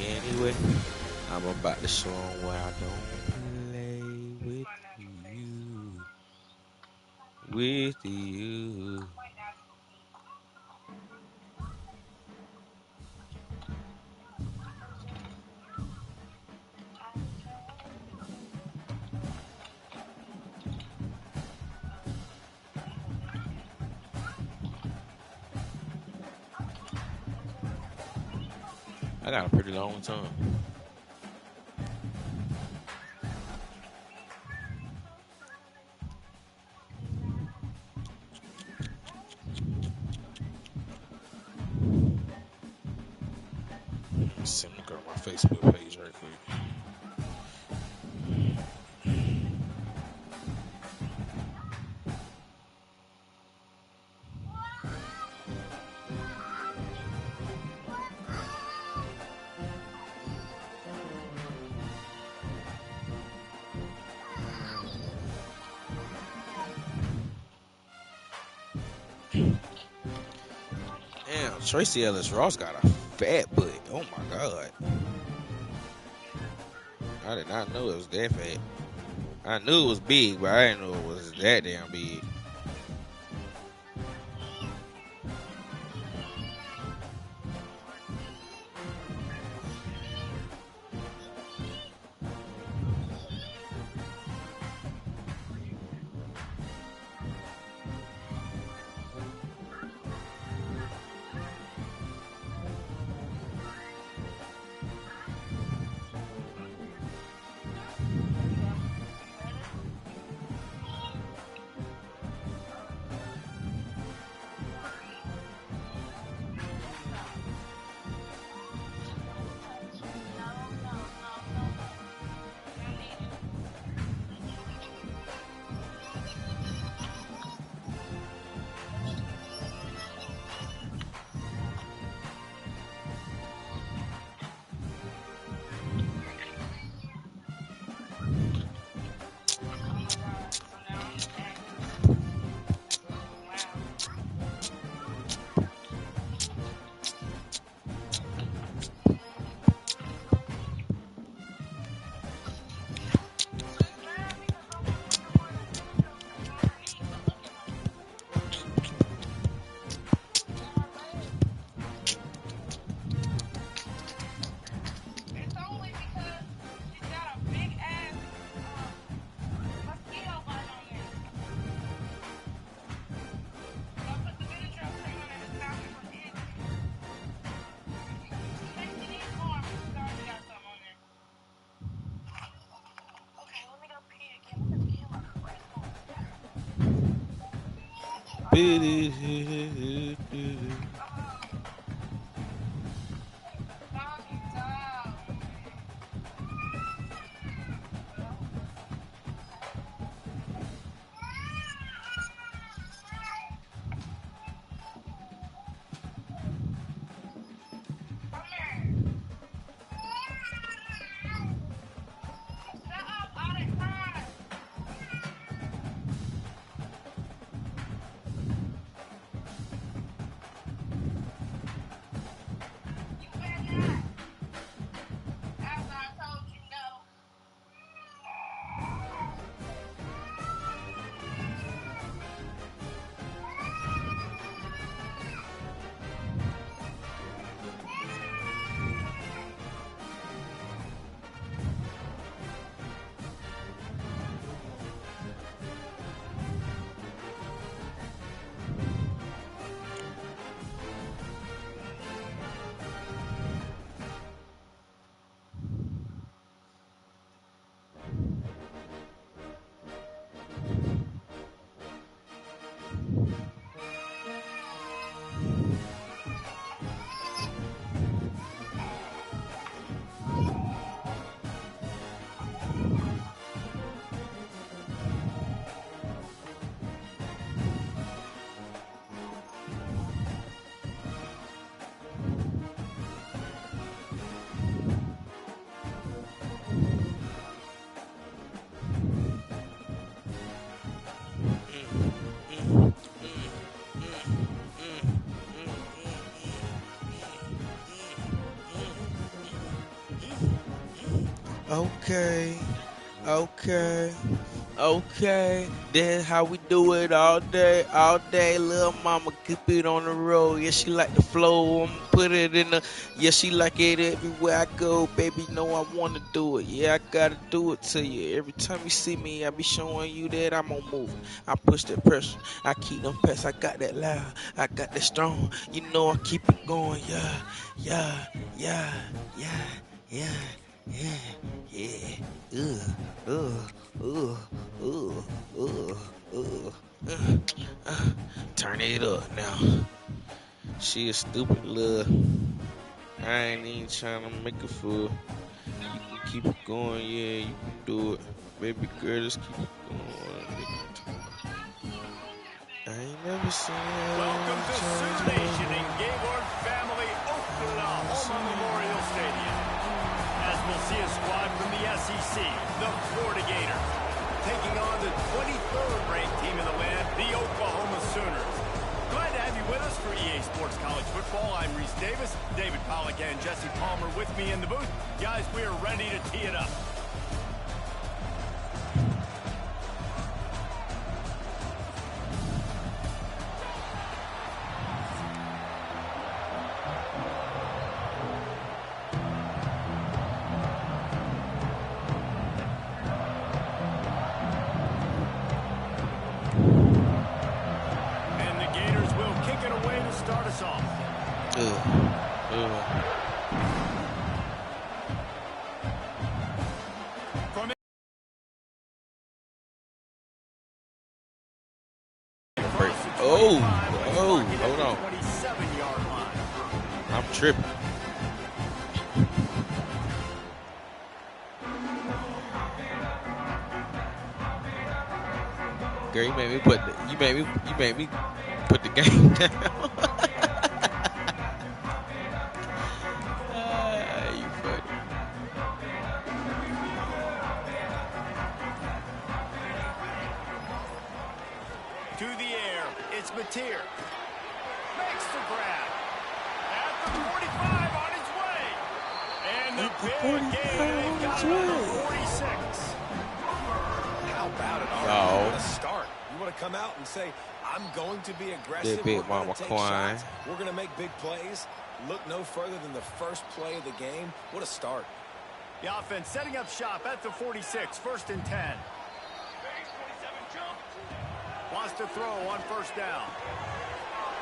Anyway, I'm about to show 'em where I don't play with you. I got a pretty long tongue. Let me go to my Facebook page right quick. Damn, Tracy Ellis Ross got a fat butt. Oh my god. I did not know it was that fat. I knew it was big, but I didn't know it was that damn big. Okay. Okay. Okay. That's how we do it all day. All day, little mama keep it on the road. Yeah, she like the flow. I'ma put it in the. Yeah, she like it everywhere I go. Baby, know I wanna do it. Yeah, I gotta do it to you. Every time you see me, I be showing you that I'm on move. I push that pressure. I keep them pests. I got that loud. I got that strong. You know I keep it going. Yeah, yeah, yeah, yeah, yeah, yeah, yeah. Ugh, ugh, ugh, ugh. Turn it up now. She a stupid little. I ain't even trying to make a fool. You can keep it going, yeah, you can do it. Baby girl, just keep it going. I ain't never seen it. Welcome to Sioux Nation in Gaylord Family Oklahoma Memorial Stadium. As we'll see a squad from the SEC, the Florida Gators, taking on the 23rd ranked team in the land, the Oklahoma Sooners. Glad to have you with us for EA Sports College Football. I'm Reese Davis, David Pollack and Jesse Palmer with me in the booth. Guys, we are ready to tee it up. Start us off. From hold on. 27-yard line. I'm tripping. Girl, you made me put the game down. You funny. To the air, it's Mateer. Makes the grab. At the 45 on his way. And the big game, they've got number 46. How about it? All right, start. You want to come out and say, I'm going to be aggressive. Big We're going Mama to take Quine. shots. We're going to make big plays. Look no further than the first play of the game. What a start. The offense setting up shop at the 46, 1st and 10. Wants to throw on 1st down.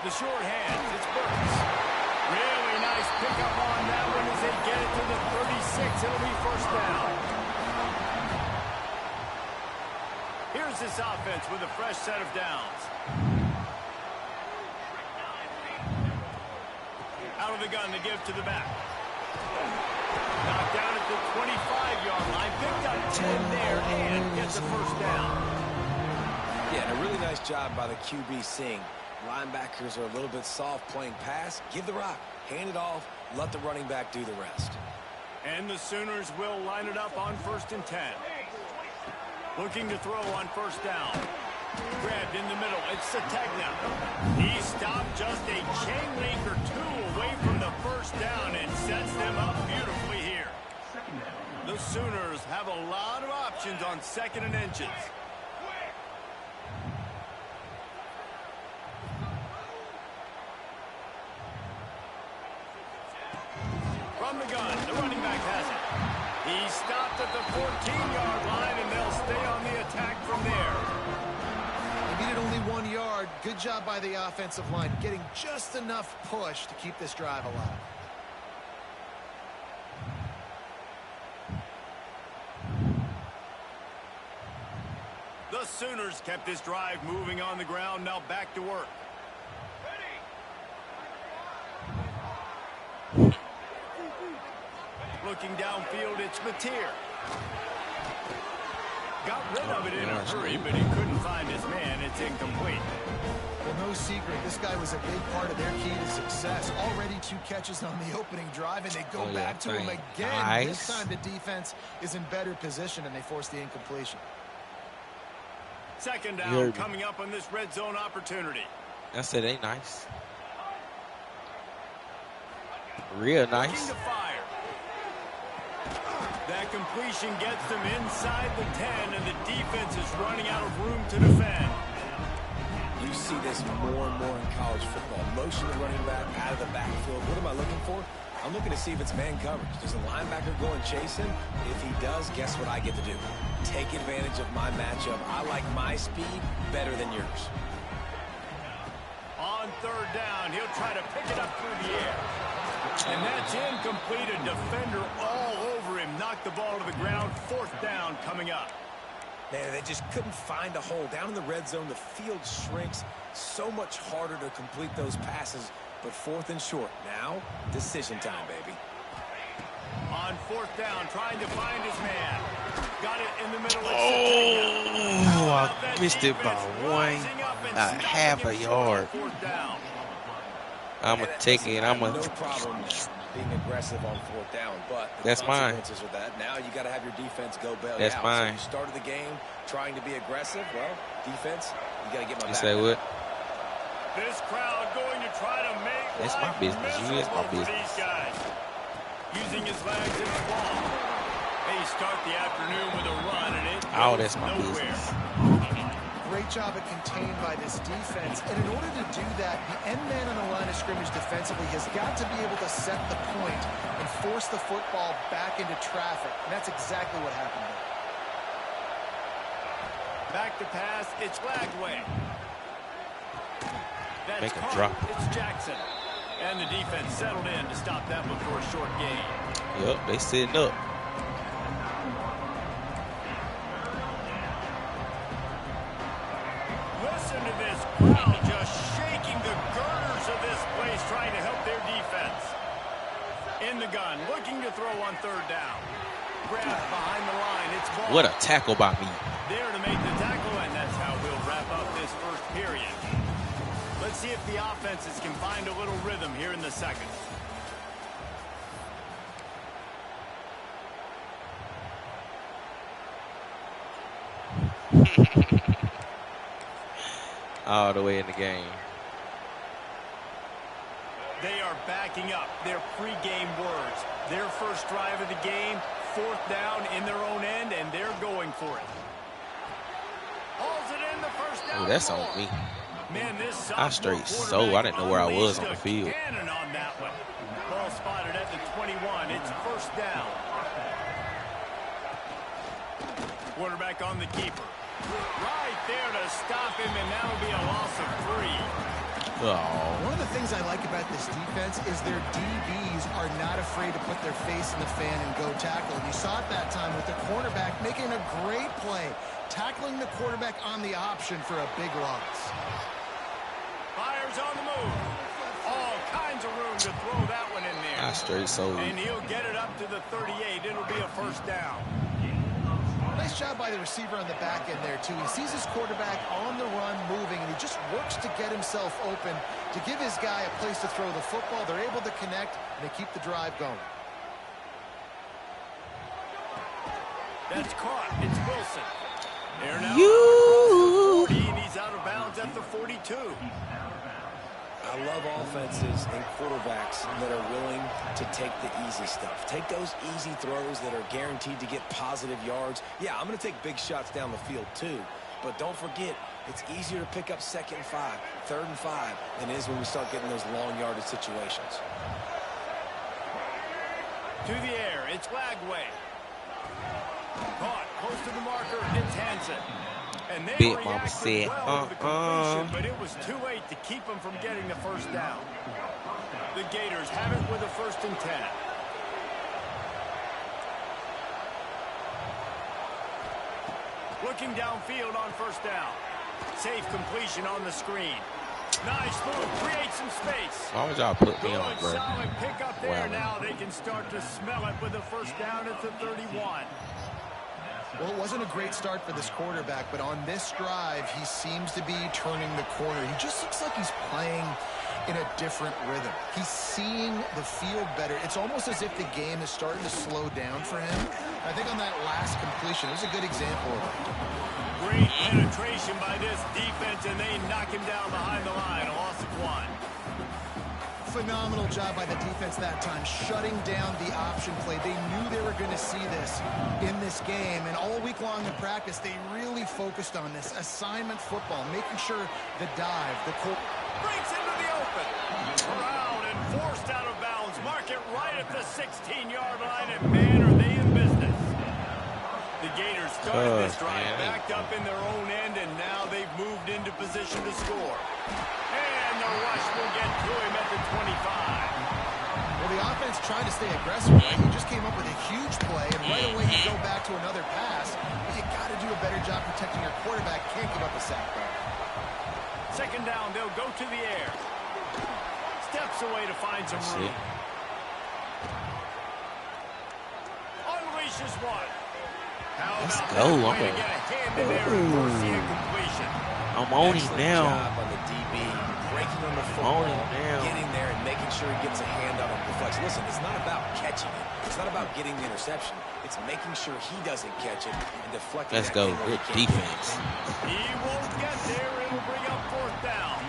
The short hands, it's Burks. Really nice pickup on that one as they get it to the 36. It'll be 1st down. Here's this offense with a fresh set of downs. Out of the gun to give to the back. Knocked down at the 25-yard line. Picked up 10 there and gets the 1st down. Yeah, and a really nice job by the QB seeing. Linebackers are a little bit soft playing pass. Give the rock. Hand it off. Let the running back do the rest. And the Sooners will line it up on 1st and 10. Looking to throw on 1st down. Grabbed in the middle. It's Sategna. He stopped just a chain link or two away from the 1st down and sets them up beautifully here. The Sooners have a lot of options on 2nd and inches. From the gun, the running back has it. He stopped at the 14-yard line, and they'll stay on the attack from there. They needed only 1 yard. Good job by the offensive line, getting just enough push to keep this drive alive. The Sooners kept this drive moving on the ground. Now back to work. Looking downfield, it's Mateer. Got rid of it in a hurry, but he couldn't find his man. It's incomplete. Well, no secret. This guy was a big part of their key to success. Already 2 catches on the opening drive, and they go back to him again. Nice. This time the defense is in better position, and they force the incompletion. 2nd down coming up on this red zone opportunity. I said ain't nice. Real nice. Looking to fire. That completion gets them inside the 10, and the defense is running out of room to defend. You see this more and more in college football. Motion the running back out of the backfield. What am I looking for? I'm looking to see if it's man coverage. Does the linebacker go and chase him? If he does, guess what I get to do? Take advantage of my matchup. I like my speed better than yours. On third down, he'll try to pick it up through the air. And that's incomplete. A defender all over him. Knocked the ball to the ground. Fourth down coming up. Man, they just couldn't find a hole. Down in the red zone, the field shrinks. So much harder to complete those passes. But fourth and short. Now, decision time, baby. On fourth down, trying to find his man. Got it in the middle. Oh, I missed it by half a yard. I'm going to take it. I'm going to. No problem being aggressive on fourth down, but that's mine. Are that. Now you got to have your defense go bail that's out. Mine. So you started the game trying to be aggressive. Well, defense, you got to get my back. You say what? This crowd going to try to make that's my business. You is my business. These guys. Using his legs in the ball. They start the afternoon with a run, and it oh, that's my nowhere. business. Great job of contained by this defense. And in order to do that, the end man on the line of scrimmage defensively has got to be able to set the point and force the football back into traffic. And that's exactly what happened there. Back to pass. It's Lagway. That's Make him drop it. It's Jackson. And the defense settled in to stop that before a short gain. Yep, they sitting up. Listen to this crowd just shaking the girders of this place, trying to help their defense. In the gun, looking to throw on third down. Grab behind the line. It's ball. What a tackle by me. There to make the tackle, and that's how we'll wrap up this first period. Let's see if the offenses can find a little rhythm here in the second. All the way in the game. They are backing up their pregame words. Their first drive of the game, fourth down in their own end, and they're going for it. Hauls it in the first down. Oh, that's on me. Man, this I straight so I didn't know where I was on the field. Cannon on that one. Ball spotted at the 21. It's first down. Quarterback on the keeper. Right there to stop him, and that'll be a loss of 3. Oh. One of the things I like about this defense is their DBs are not afraid to put their face in the fan and go tackle. And you saw it that time with the cornerback making a great play, tackling the quarterback on the option for a big loss. Fires on the move. All kinds of room to throw that one in there. I straight sold. And he'll get it up to the 38. It'll be a first down. Nice job by the receiver on the back end there, too. He sees his quarterback on the run moving, and he just works to get himself open to give his guy a place to throw the football. They're able to connect, and they keep the drive going. That's caught. It's Wilson. They're now You. 40, and he's out of bounds at the 42. I love offenses and quarterbacks that are willing to take the easy stuff. Take those easy throws that are guaranteed to get positive yards. Yeah, I'm going to take big shots down the field too. But don't forget, it's easier to pick up 2nd and 5, 3rd and 5 than it is when we start getting those long yardage situations. To the air, it's Lagway. Caught close to the marker, it's Hansen. And they Big Mama said, well to the completion, but it was too late to keep them from getting the first down. The Gators have it with a 1st and 10. Looking downfield on first down. Safe completion on the screen. Nice move, create some space. Why would y'all put me on, Good bro? solid pick up there. Wow. Now they can start to smell it with a first down at the 31. Well, it wasn't a great start for this quarterback, but on this drive, he seems to be turning the corner. He just looks like he's playing in a different rhythm. He's seeing the field better. It's almost as if the game is starting to slow down for him. I think on that last completion, it was a good example of it. Great penetration by this defense, and they knock him down behind the line. A loss of 1. Phenomenal job by the defense that time, shutting down the option play. They knew they were we're going to see this in this game. And all week long in practice, they really focused on this assignment football, making sure the dive, the breaks into the open. Corralled and forced out of bounds. Mark it right at the 16-yard line, and man, are they in business. The Gators started this drive backed up in their own end, and now they've moved into position to score. And the rush will get to him at the 25. Well, the offense tried to stay aggressive, right? You just came up with a huge play, and right away you go back to another pass. You got to do a better job protecting your quarterback. Can't give up a sack, though. Second down, they'll go to the air. Steps away to find some room. Unleashes one. Let's go. I'm on him now. Job on the DB, breaking on the football, getting there and making sure he gets a hand on a deflection. Listen, it's not about catching it. It's not about getting the interception. It's making sure he doesn't catch it and deflecting. Let's go. Good defense. He won't get there. It'll bring up fourth down.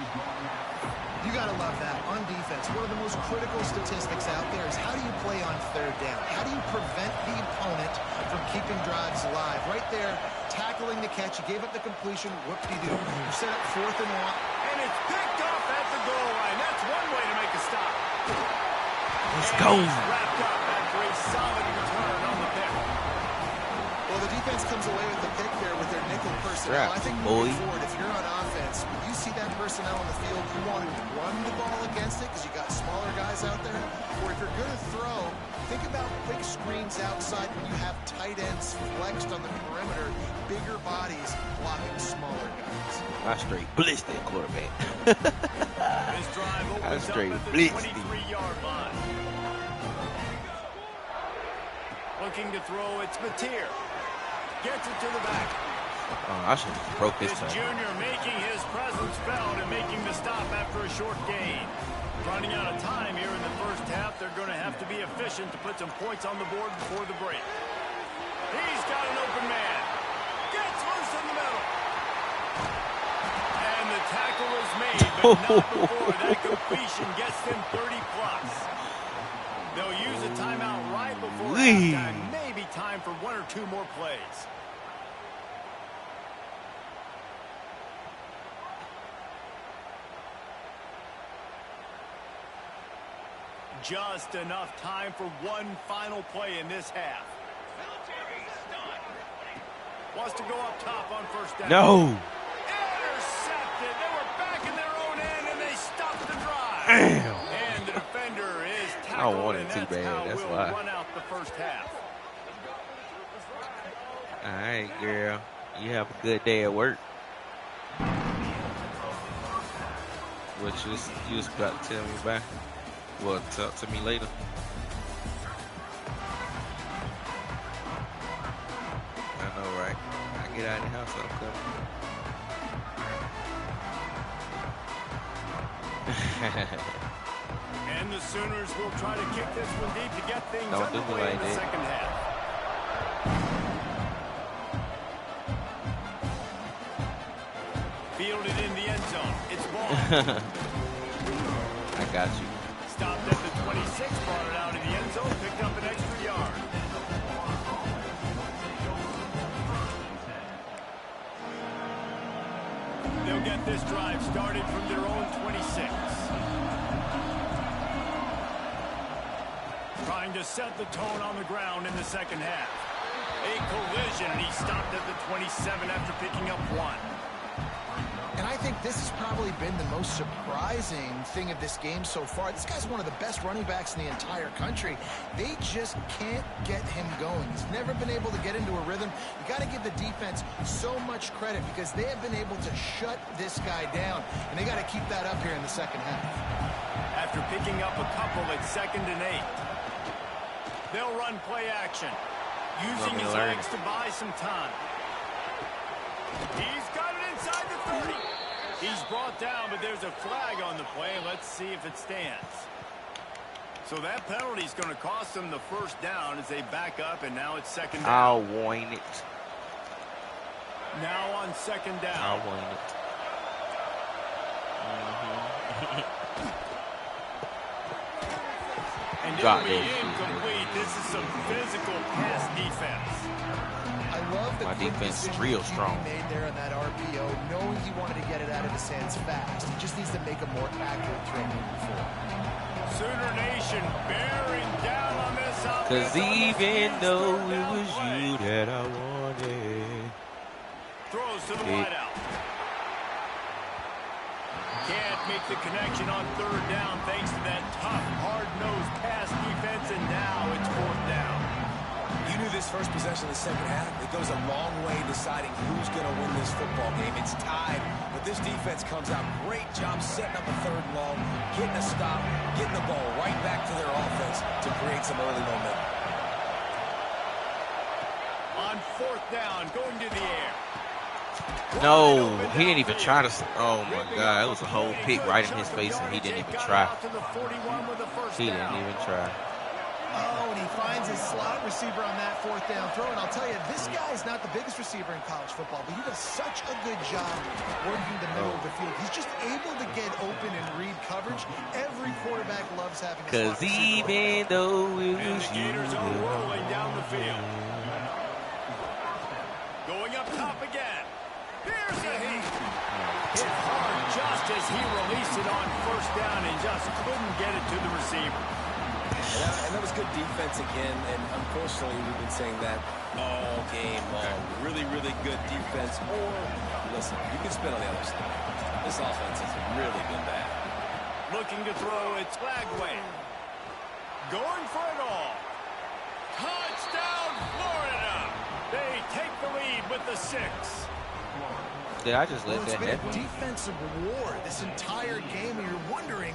You got to love that. On defense, one of the most critical statistics out there is how do you play on third down? How do you prevent the opponent from keeping drives alive? Right there, tackling the catch. You gave up the completion. Whoop-de-doo. You set up 4th and 1. And it's picked off at the goal line. That's one way to make a stop. Let's go. Wrapped up after a solid return on the pick. Well, the defense comes away with the pick there with their nickel personnel. I think moving forward, if you're on offense, when you see that personnel on the field, you want to run the ball against it because you got smaller guys out there. Or if you're going to throw, think about quick screens outside when you have tight ends flexed on the perimeter, bigger bodies blocking smaller guys. I straight blitzed that quarterback. This drive opens up at the 23-yard line. Looking to throw, it's Mateer. Gets it to the back. I should have broke this time. Junior making his presence felt and making the stop after a short gain. Running out of time here in the first half, they're going to have to be efficient to put some points on the board before the break. He's got an open man. Gets loose in the middle. And the tackle is made, but not before that completion gets them 30+. They'll use a timeout right before halftime. Maybe time for 1 or 2 more plays. Just enough time for one final play in this half. Wants to go up top on first down. No. Intercepted. They were back in their own end, and they stopped the drive. Damn. And the defender is tackled. I don't want it too bad. That's why. Run out the first half. All right, girl. You have a good day at work. What you was about to tell me about? Well, talk to me later. I know, right? I get out of the house, I'm coming. And the Sooners will try to kick this one deep to get things Don't do me underway like in the that. second half. Fielded in the end zone. It's ball. I got you. Stopped at the 26, brought it out in the end zone, picked up an extra yard. They'll get this drive started from their own 26. Trying to set the tone on the ground in the second half. A collision, and he stopped at the 27 after picking up 1. And I think this has probably been the most surprising thing of this game so far. This guy's one of the best running backs in the entire country. They just can't get him going. He's never been able to get into a rhythm. You got to give the defense so much credit because they have been able to shut this guy down. And they got to keep that up here in the second half. After picking up a couple at 2nd and 8. They'll run play action. Using his legs to buy some time. He's got it inside the 30. He's brought down, but there's a flag on the play. Let's see if it stands. So that penalty is going to cost them the first down as they back up, and now it's 2nd down. I'll whine it. Now on 2nd down. I'll whine it. And Drop it'll be that shit. incomplete. This is some physical pass defense. I love the My quick defense is decision real the QB strong. made there on that RPO, knowing he wanted to get it out of his hands fast. He just needs to make a more accurate throw moving forward. Sooner Nation bearing down on this offense. Cause even On the though third it down was play. you that I wanted. Throws to the Yeah. wideout. Can't make the connection on third down thanks to that tough, hard-nosed pass defense, and now it's fourth down. You knew this first possession of the second half. It goes a long way deciding who's going to win this football game. It's tied, but this defense comes out. Great job setting up a third and long, getting a stop, getting the ball right back to their offense to create some early momentum. On fourth down, going to the air. No, he didn't even try to. Oh my God, it was a whole pick right in his face, and he didn't even try. He didn't even try. Oh, and he finds his slot receiver on that fourth down throw. And I'll tell you, this guy's not the biggest receiver in college football, but he does such a good job working the middle of the field. He's just able to get open and read coverage. Every quarterback loves having a Cause slot receiver. even though it And was the you Gators that are I rolling down the field. wanted. Going up top again. Here's a heat. Hit hard just as he released it on first down and just couldn't get it to the receiver. And that was good defense again, and unfortunately we've been saying that all game long. Really, really good defense. Or, listen, you can spin on the other side. This offense has really been bad. Looking to throw, it's Flagway. Going for it all. Touchdown, Florida. They take the lead with the 6. Did I just let Well, it's that been a happen? defensive war this entire game, and you're wondering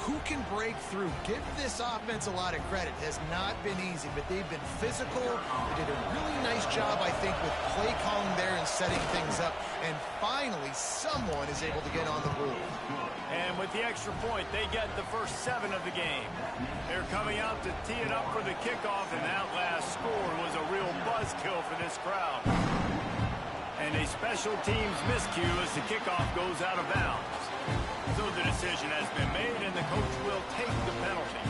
who can break through. Give this offense a lot of credit. It has not been easy, but they've been physical. They did a really nice job, I think, with play calling there and setting things up. And finally, someone is able to get on the board. And with the extra point, they get the first 7 of the game. They're coming out to tee it up for the kickoff, and that last score was a real buzzkill for this crowd. And a special teams miscue as the kickoff goes out of bounds. So the decision has been made, and the coach will take the penalty.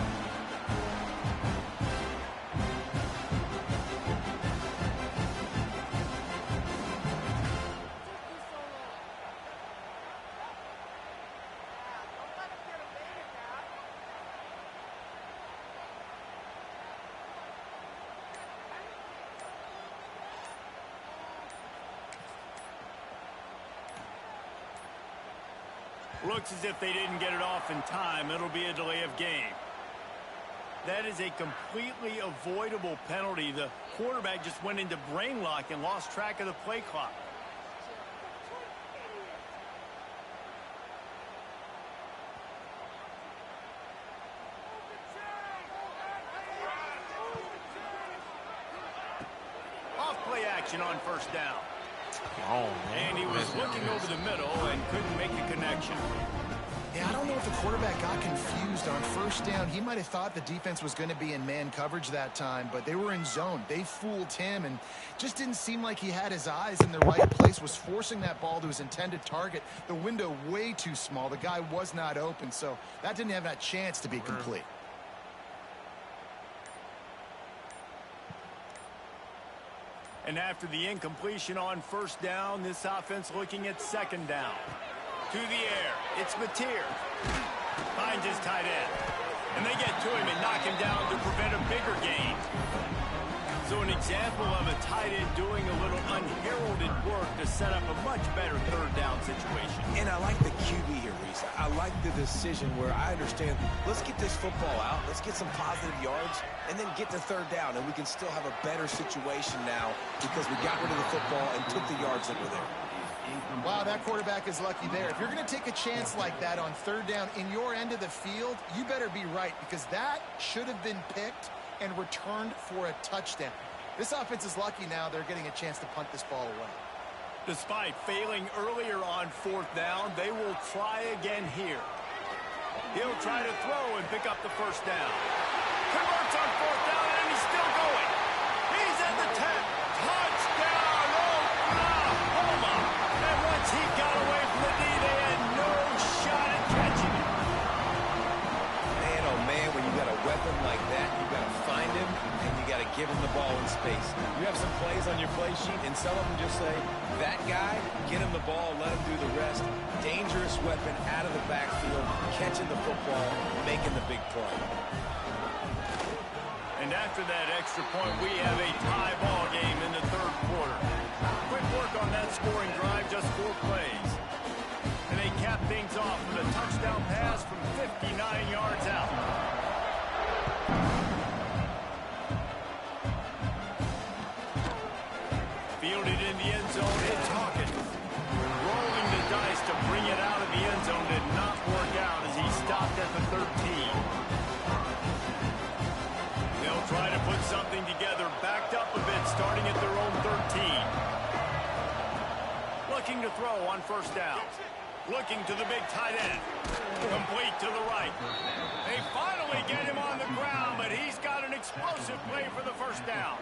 Looks as if they didn't get it off in time. It'll be a delay of game. That is a completely avoidable penalty. The quarterback just went into brain lock and lost track of the play clock. Off play action on first down. Oh, man. And he was looking over the middle and couldn't make the connection. Yeah, I don't know if the quarterback got confused on first down. He might have thought the defense was going to be in man coverage that time, but they were in zone. They fooled him and just didn't seem like he had his eyes in the right place, was forcing that ball to his intended target. The window way too small. The guy was not open, so that didn't have that chance to be complete. And after the incompletion on first down, this offense looking at second down. To the air, it's Mateer. Finds his tight end. And they get to him and knock him down to prevent a bigger gain. So an example of a tight end doing a little unheralded work to set up a much better third down situation. And I like the QB here, Reese. I like the decision where I understand, let's get this football out, let's get some positive yards, and then get to third down, and we can still have a better situation now because we got rid of the football and took the yards that were there. Wow, that quarterback is lucky there. If you're going to take a chance like that on third down in your end of the field, you better be right because that should have been picked and returned for a touchdown. This offense is lucky now they're getting a chance to punt this ball away. Despite failing earlier on fourth down, they will try again here. He'll try to throw and pick up the first down. Converts on fourth down, and he's still going. He's at the 10. Touchdown, Oklahoma. And once he got away from the knee, they had no shot at catching it. Man, oh man, when you got a weapon like the ball in space. You have some plays on your play sheet, and some of them just say, that guy, get him the ball, let him do the rest. Dangerous weapon out of the backfield, catching the football, making the big play. And after that extra point, we have a tie ball game in the third quarter. Quick work on that scoring drive, just 4 plays. And they cap things off with a touchdown pass from 59 yards out. Fielded in the end zone, it's Hawkins. Rolling the dice to bring it out of the end zone did not work out as he stopped at the 13. They'll try to put something together, backed up a bit, starting at their own 13. Looking to throw on first down. Looking to the big tight end. Complete to the right. They finally get him on the ground, but he's got an explosive play for the first down.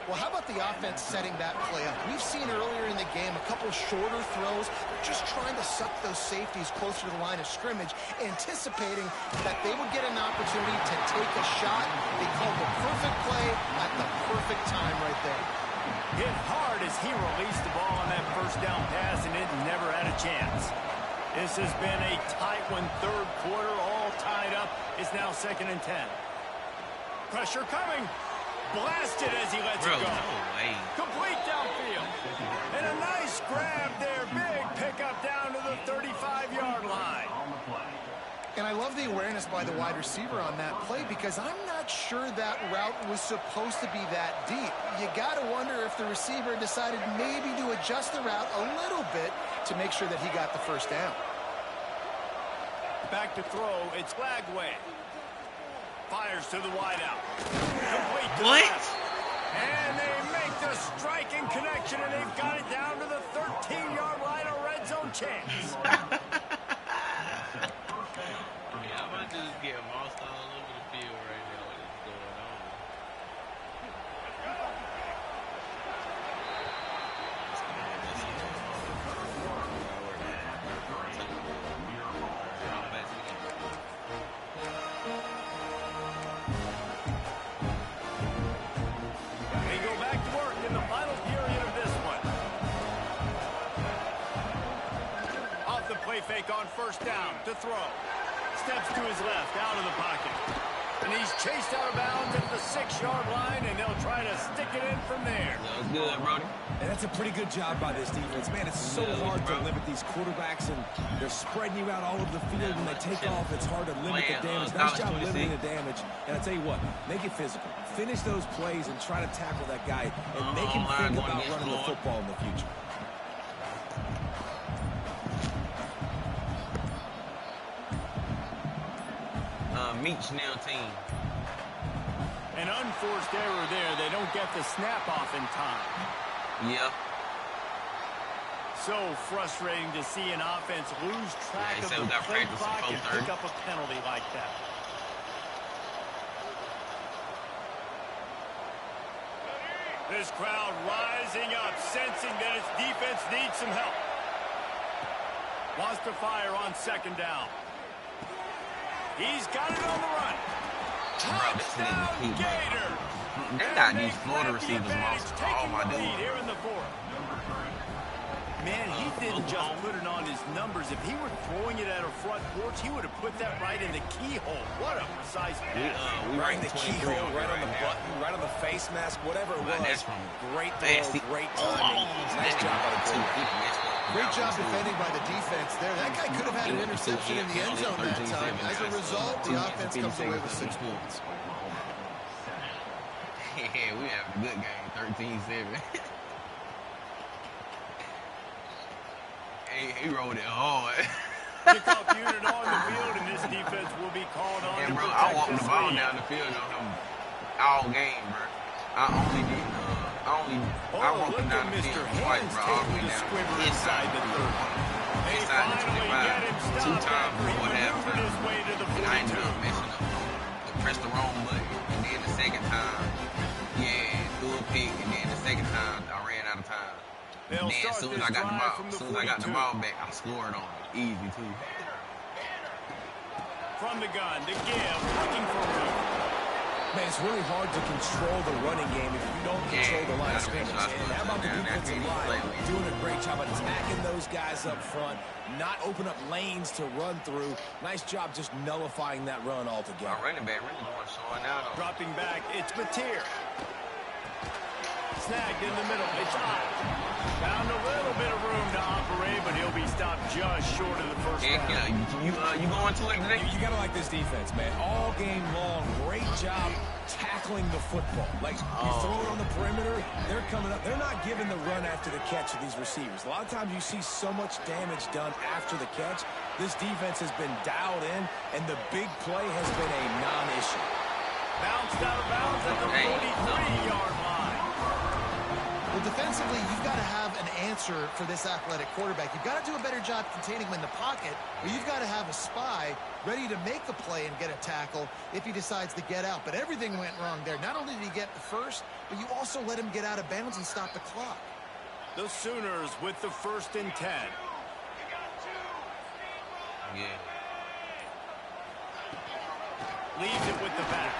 Well, how about the offense setting that play up? We've seen earlier in the game a couple shorter throws. They're just trying to suck those safeties closer to the line of scrimmage, anticipating that they would get an opportunity to take a shot. They called the perfect play at the perfect time right there. Hit hard as he released the ball on that first down pass, and it never had a chance. This has been a tight one, third quarter, all tied up. It's now 2nd and 10. Pressure coming. Blasted as he lets it go. No way. Complete downfield. And a nice grab there. Big pickup down to the 35-yard line. And I love the awareness by the wide receiver on that play because I'm not sure that route was supposed to be that deep. You got to wonder if the receiver decided maybe to adjust the route a little bit to make sure that he got the first down. Back to throw. It's Lagway. Fires to the wideout. Complete to What? the left. And they make the striking connection, and they've got it down to the 13-yard line, a red zone chance. I'm about to just get lost all over the field right now. What is going on? They go back to work in the final period of this one. Off the play fake on first down to throw. Steps to his left, out of the pocket. And he's chased out of bounds at the 6-yard line, and they'll try to stick it in from there. That was good, Brody. And that's a pretty good job by this defense. Man, it's so hard to limit these quarterbacks, and they're spreading you out all over the field. When they take off, it's hard to limit the damage. Nice job limiting the damage. And I'll tell you what, make it physical. Finish those plays and try to tackle that guy and make him think about running the football in the future. Meach now team. An unforced error there. They don't get the snap off in time. Yeah. So frustrating to see an offense lose track of the play clock and pick up a penalty like that. This crowd rising up, sensing that its defense needs some help. Wants to fire on second down. He's got it on the run. Touchdown, Gator! They got these Florida receivers lost. Oh, my dude. Here in the fourth. Man, he didn't just put it on his numbers. If he were throwing it at a front porch, he would have put that right in the keyhole. What a precise pass. Right in the keyhole, right on the button, right on the face mask, whatever it was. Great throw, great timing. Nice job by the team. Great job defending by the defense there. That guy could have had an interception in the end zone that time. As a result, the offense comes away with 6 points. Yeah, we have a good game, 13-7. He rolled it hard. Kickoff unit on the field, and this defense will be called on to bro, protect I walked the ball lead. down the field on him all game, bro. I walked him down the field twice, bro, all the way down inside the 30. Inside the 25, 2 times before halftime. And I ended up messing up. I pressed the wrong button, and then the second time, threw a pick, and then the second time, I ran out of time. They'll And then as soon as I got the ball back, I scored on it. Easy, too. From the gun, the give, looking for room. Man, it's really hard to control the running game if you don't control the line of scrimmage. And how about the defensive line doing a great job attacking those guys up front, not open up lanes to run through. Nice job just nullifying that run altogether. Our running back really going showing out. Dropping back, it's Mateer. Snagged in the middle, it's out. Found a little bit of room to operate, but he'll be stopped just short of the first down. You going to it today? You got to like this defense, man. All game long, great job tackling the football. Like, you throw it on the perimeter, they're coming up. They're not giving the run after the catch to these receivers. A lot of times you see so much damage done after the catch. This defense has been dialed in, and the big play has been a non-issue. Bounced out of bounds at the 43-yard line. Well, defensively, you've got to have an answer for this athletic quarterback. You've got to do a better job containing him in the pocket, or you've got to have a spy ready to make the play and get a tackle if he decides to get out. But everything went wrong there. Not only did he get the first, but you also let him get out of bounds and stop the clock. The Sooners with the 1st and 10. Yeah. Leaves it with the back.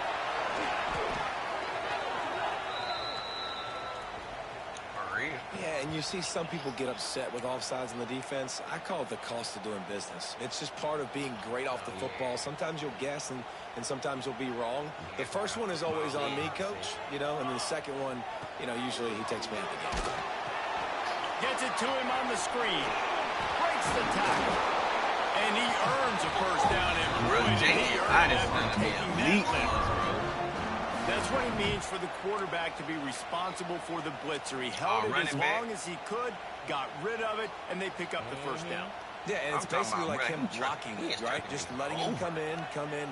Yeah, and you see some people get upset with offsides in the defense. I call it the cost of doing business. It's just part of being great off the football. Sometimes you'll guess, and sometimes you'll be wrong. The first one is always on me, Coach, and then the second one, usually he takes me out of the game. Gets it to him on the screen. Breaks the tackle. And he earns a first down. And boy, did he earn that for taking that lift. That's what it means for the quarterback to be responsible for the blitzer. He held it as long as he could, got rid of it, and they pick up the first down. Yeah, and it's basically like him blocking it, right? Just letting him come in.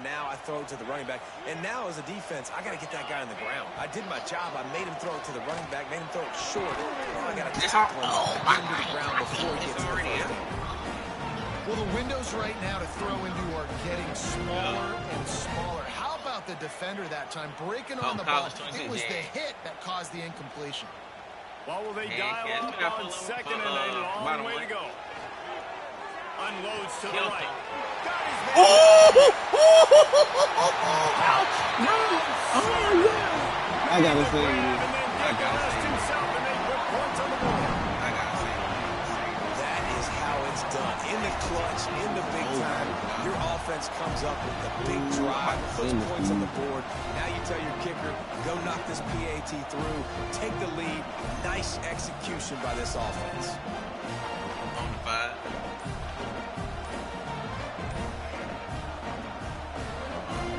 Now I throw it to the running back. And now as a defense, I got to get that guy on the ground. I did my job. I made him throw it to the running back, made him throw it short. Now I got to tackle him, get him to the ground before he gets to the first down. Well, the windows right now to throw into are getting smaller and smaller. How about the defender that time breaking on the ball? It was the hit that caused the incompletion. Well, will they dial up on 2nd and a long way to go? Unloads to the right. Got his man. I gotta say this. That is how it's done. In the clutch, in the big time, your offense comes up with the big drive, puts points on the board. Now you tell your kicker, go knock this PAT through, take the lead. Nice execution by this offense. On the 5.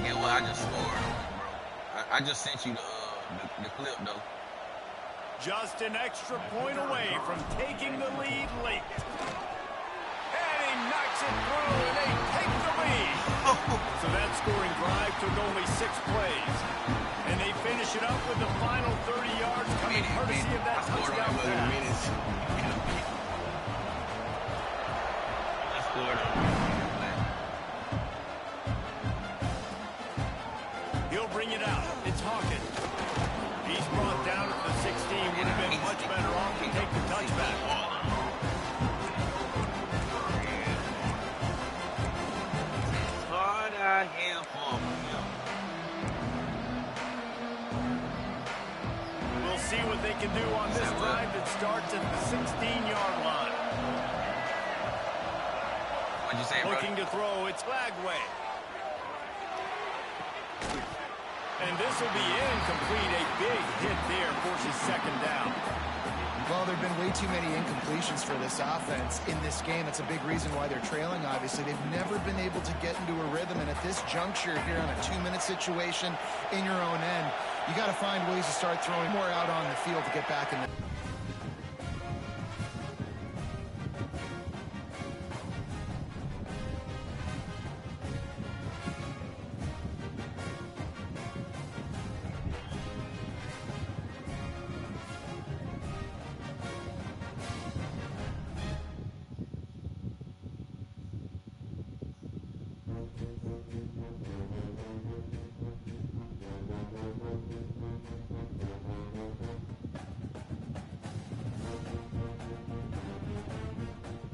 Yeah, well, I just scored on it, bro. I just sent you the clip, though. Just an extra point away from taking the lead late. And he knocks it through, and they take the lead. So that scoring drive took only 6 plays. And they finish it up with the final 30 yards coming courtesy of that touchdown pass. I scored on it. He'll bring it out. It's Hawkins. He's brought down at the 16. Would have been much better off to take the touchback. Hard I am for him. We'll see what they can do on this drive that starts at the 16-yard line. What'd you say, bro? Looking to throw, it's Lagway. And this will be incomplete. A big hit there forces 2nd down. Well, there have been way too many incompletions for this offense in this game. It's a big reason why they're trailing, obviously. They've never been able to get into a rhythm, and at this juncture here on a 2-minute situation in your own end, you got to find ways to start throwing more out on the field to get back in the...